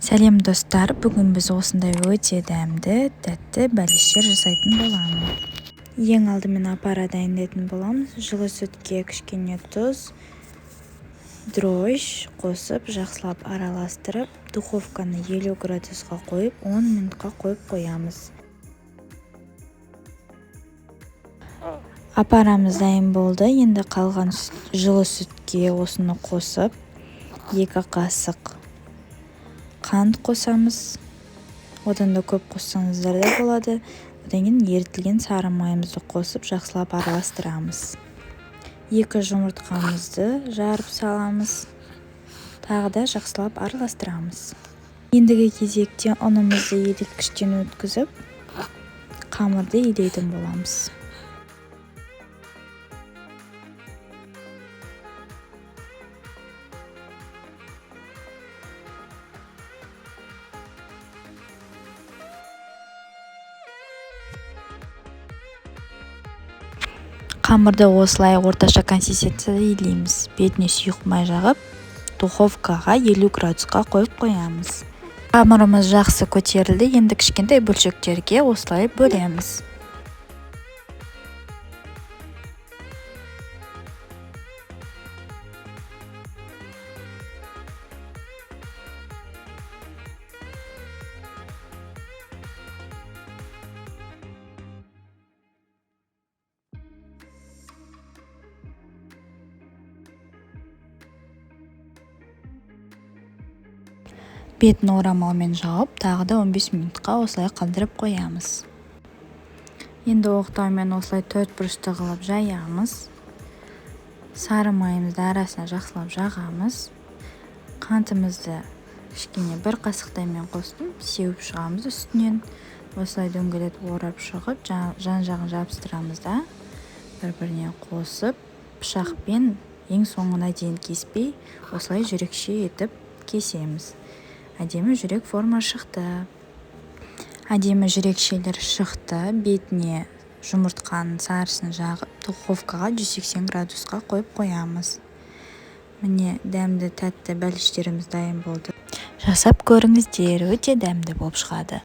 Сәлем достар, бүгін біз осындай өте дәмді, тәтті бәліштер жасайтын боламыз. Ең алдымен апара дайындайтын боламыз. Жылы сүтке кішкене тұз, дрожж қосып, жақсылап араластырып, духовканы 50 градусқа қойып, 10 минутқа қойып қоямыз. Апарамыз дайын болды. Енді қалған жылы сүтке осыны қосып, 2 қасық қант қосамыз. Одан да көп қоссаңыздар да болады. Одан кейін ерітілген сары майымызды қосып, жақсылап араластырамыз. 2 жұмыртқамызды жарып саламыз. Тағы да жақсылап араластырамыз. Ендігі кезекте ұнымызды еліткіштен өткізіп, қамырды илейтін боламыз. Қамырды осылай орташа консистенцияда илейміз. Бетіне сұйық май жағып, духовкаға 50 градусқа қойып қоямыз. Қамырымыз жақсы көтерілді. Енді кішкентай бөлшектерге осылай бөлеміз. Бетін орамалмен жауып, тағы да 15 минутқа осылай қалдырып қоямыз. Енді оқтаумен осылай 4 бұрышты қылып жаямыз. Сары майымызды арасына жақсылап жағамыз. Қантымызды кішкене 1 қасықтаймен қостым, сеуіп шығамыз үстінен. Осылай дөңгелетіп орап шығып, жан-жағын жабыстырамыз да, бір-біріне қосып, пышақпен ең соңына дейін кеспей, осылай жүрекше етіп кесеміз. Әдемі жүрек форма шықты. Әдемі жүрекшелер шықты. Бетіне жұмыртқаның сарысын жағып, духовкаға 180 градусқа қойып қоямыз. Міне дәмді тәтті бәліштеріміз дайын болды. Жасап көріңіздер, өте дәмді болып шығады.